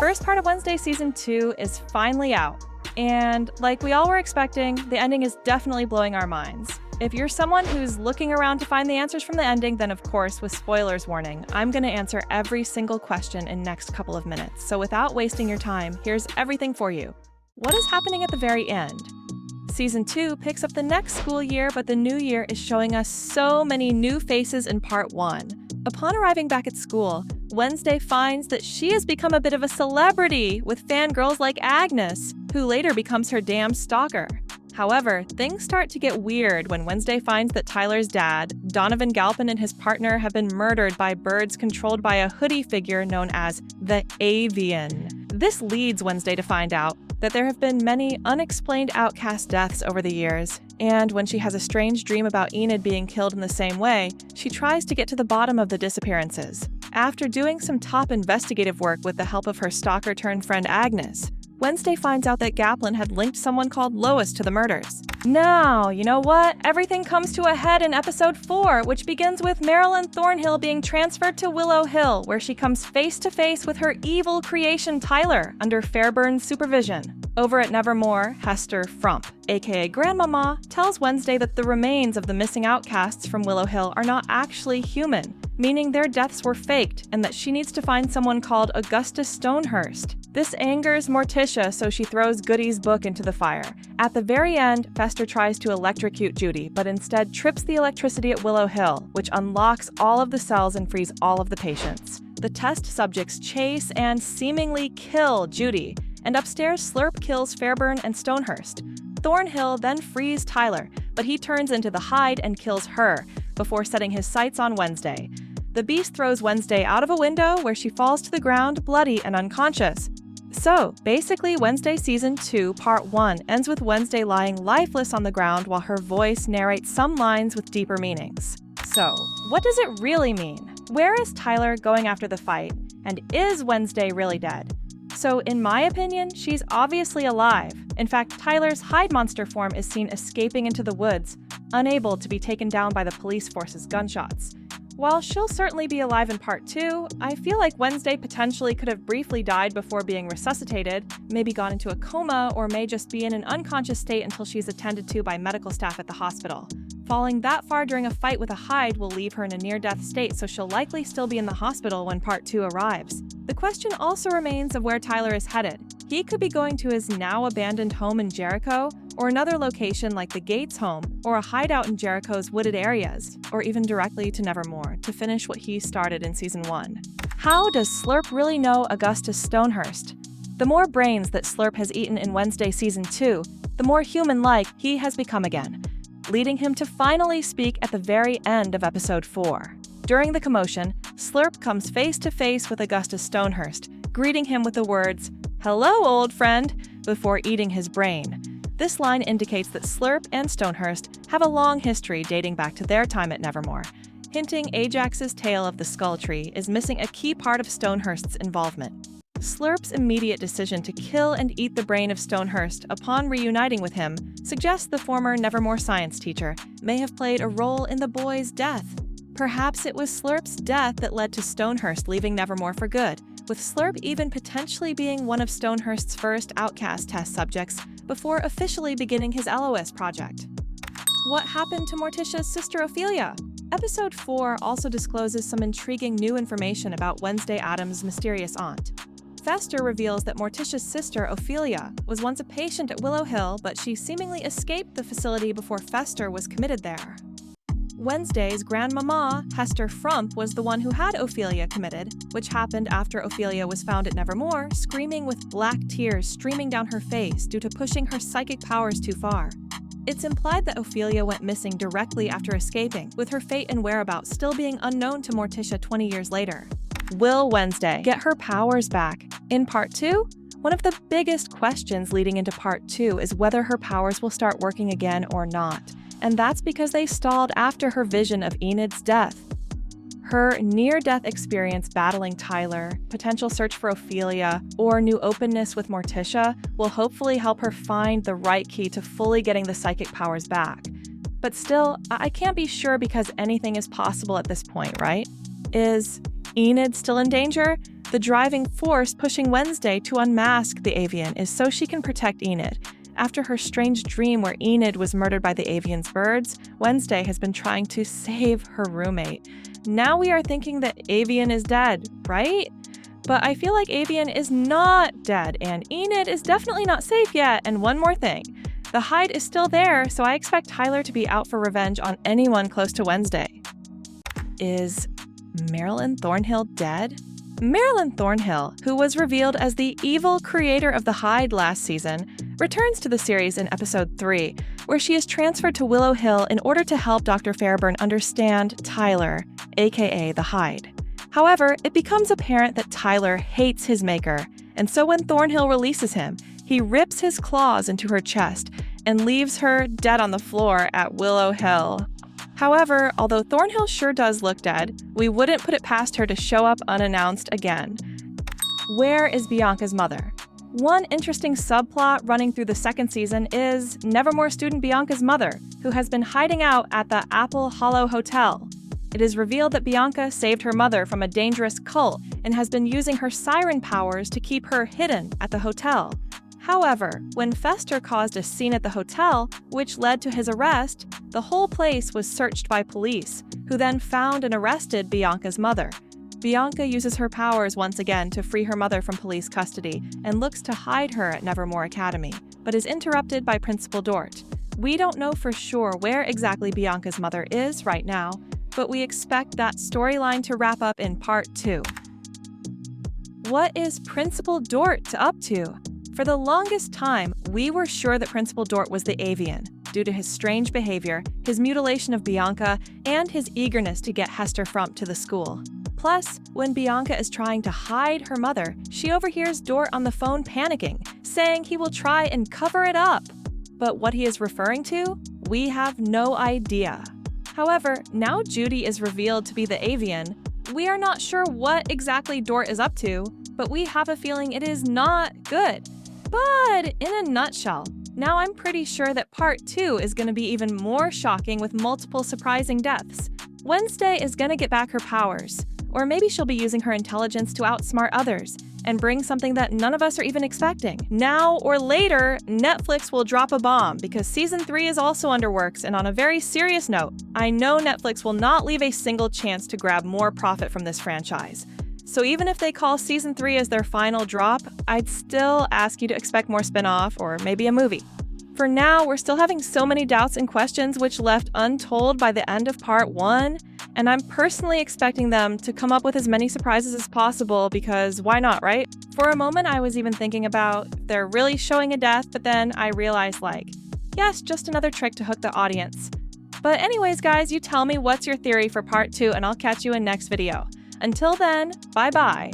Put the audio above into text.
first part of Wednesday Season 2 is finally out. And like we all were expecting, the ending is definitely blowing our minds. If you're someone who's looking around to find the answers from the ending, then of course, with spoilers warning, I'm going to answer every single question in next couple of minutes. So without wasting your time, here's everything for you. What is happening at the very end? Season 2 picks up the next school year, but the new year is showing us so many new faces in Part 1. Upon arriving back at school, Wednesday finds that she has become a bit of a celebrity with fangirls like Agnes, who later becomes her damn stalker. However, things start to get weird when Wednesday finds that Tyler's dad, Donovan Galpin, and his partner have been murdered by birds controlled by a hoodie figure known as the Avian. This leads Wednesday to find out that there have been many unexplained outcast deaths over the years, and when she has a strange dream about Enid being killed in the same way, she tries to get to the bottom of the disappearances. After doing some top investigative work with the help of her stalker-turned-friend Agnes, Wednesday finds out that Gaplin had linked someone called Lois to the murders. Now, you know what? Everything comes to a head in episode 4, which begins with Marilyn Thornhill being transferred to Willow Hill, where she comes face-to-face with her evil creation Tyler, under Fairburn's supervision. Over at Nevermore, Hester Frump, aka Grandmama, tells Wednesday that the remains of the missing outcasts from Willow Hill are not actually human, meaning their deaths were faked, and that she needs to find someone called Augustus Stonehurst. This angers Morticia, so she throws Goody's book into the fire. At the very end, Fester tries to electrocute Judy, but instead trips the electricity at Willow Hill, which unlocks all of the cells and frees all of the patients. The test subjects chase and seemingly kill Judy, and upstairs Slurp kills Fairburn and Stonehurst. Thornhill then frees Tyler, but he turns into the Hyde and kills her, before setting his sights on Wednesday. The Beast throws Wednesday out of a window where she falls to the ground bloody and unconscious. So, basically, Wednesday Season 2, Part 1 ends with Wednesday lying lifeless on the ground while her voice narrates some lines with deeper meanings. So, what does it really mean? Where is Tyler going after the fight? And is Wednesday really dead? So, in my opinion, she's obviously alive. In fact, Tyler's Hyde monster form is seen escaping into the woods, unable to be taken down by the police force's gunshots. While she'll certainly be alive in Part 2, I feel like Wednesday potentially could have briefly died before being resuscitated, maybe gone into a coma, or may just be in an unconscious state until she's attended to by medical staff at the hospital. Falling that far during a fight with a Hyde will leave her in a near-death state, so she'll likely still be in the hospital when Part 2 arrives. The question also remains of where Tyler is headed. He could be going to his now-abandoned home in Jericho, or another location like the Gates home, or a hideout in Jericho's wooded areas, or even directly to Nevermore to finish what he started in Season 1. How does Slurp really know Augustus Stonehurst? The more brains that Slurp has eaten in Wednesday Season 2, the more human-like he has become again, leading him to finally speak at the very end of Episode 4. During the commotion, Slurp comes face-to-face with Augustus Stonehurst, greeting him with the words, "Hello, old friend," before eating his brain. This line indicates that Slurp and Stonehurst have a long history dating back to their time at Nevermore, hinting Ajax's tale of the Skull Tree is missing a key part of Stonehurst's involvement. Slurp's immediate decision to kill and eat the brain of Stonehurst upon reuniting with him suggests the former Nevermore science teacher may have played a role in the boy's death. Perhaps it was Slurp's death that led to Stonehurst leaving Nevermore for good, with Slurp even potentially being one of Stonehurst's first outcast test subjects before officially beginning his LOS project. What happened to Morticia's sister Ophelia? Episode 4 also discloses some intriguing new information about Wednesday Addams' mysterious aunt. Fester reveals that Morticia's sister, Ophelia, was once a patient at Willow Hill, but she seemingly escaped the facility before Fester was committed there. Wednesday's grandmama, Hester Frump, was the one who had Ophelia committed, which happened after Ophelia was found at Nevermore, screaming with black tears streaming down her face due to pushing her psychic powers too far. It's implied that Ophelia went missing directly after escaping, with her fate and whereabouts still being unknown to Morticia 20 years later. Will Wednesday get her powers back? In Part 2, one of the biggest questions leading into Part 2 is whether her powers will start working again or not. And that's because they stalled after her vision of Enid's death. Her near-death experience battling Tyler, potential search for Ophelia, or new openness with Morticia will hopefully help her find the right key to fully getting the psychic powers back. But still, I can't be sure because anything is possible at this point, right? Is Enid still in danger? The driving force pushing Wednesday to unmask the avian is so she can protect Enid. After her strange dream where Enid was murdered by the avian's birds, Wednesday has been trying to save her roommate. Now we are thinking that Avian is dead, right? But I feel like Avian is not dead, and Enid is definitely not safe yet. And one more thing. The hide is still there, so I expect Tyler to be out for revenge on anyone close to Wednesday. Is Marilyn Thornhill dead? Marilyn Thornhill, who was revealed as the evil creator of the hide last season, returns to the series in episode 3, where she is transferred to Willow Hill in order to help Dr. Fairburn understand Tyler, aka the hide. However, it becomes apparent that Tyler hates his maker, and so when Thornhill releases him, he rips his claws into her chest and leaves her dead on the floor at Willow Hill. However, although Thornhill sure does look dead, we wouldn't put it past her to show up unannounced again. Where is Bianca's mother? One interesting subplot running through the second season is Nevermore student Bianca's mother, who has been hiding out at the Apple Hollow Hotel. It is revealed that Bianca saved her mother from a dangerous cult and has been using her siren powers to keep her hidden at the hotel. However, when Fester caused a scene at the hotel, which led to his arrest, the whole place was searched by police, who then found and arrested Bianca's mother. Bianca uses her powers once again to free her mother from police custody and looks to hide her at Nevermore Academy, but is interrupted by Principal Dort. We don't know for sure where exactly Bianca's mother is right now, but we expect that storyline to wrap up in part 2. What is Principal Dort up to? For the longest time, we were sure that Principal Dort was the avian, due to his strange behavior, his mutilation of Bianca, and his eagerness to get Hester Frump to the school. Plus, when Bianca is trying to hide her mother, she overhears Dort on the phone panicking, saying he will try and cover it up. But what he is referring to, we have no idea. However, now Judy is revealed to be the avian. We are not sure what exactly Dort is up to, but we have a feeling it is not good. But in a nutshell, now I'm pretty sure that part 2 is going to be even more shocking with multiple surprising deaths. Wednesday is going to get back her powers, or maybe she'll be using her intelligence to outsmart others and bring something that none of us are even expecting. Now or later, Netflix will drop a bomb because season 3 is also under works, and on a very serious note, I know Netflix will not leave a single chance to grab more profit from this franchise. So even if they call season 3 as their final drop, I'd still ask you to expect more spin-off or maybe a movie. For now, we're still having so many doubts and questions which left untold by the end of part 1, and I'm personally expecting them to come up with as many surprises as possible because why not, right? For a moment, I was even thinking about they're really showing a death, but then I realized yes, just another trick to hook the audience. But anyways, guys, you tell me what's your theory for part 2 and I'll catch you in next video. Until then, bye-bye.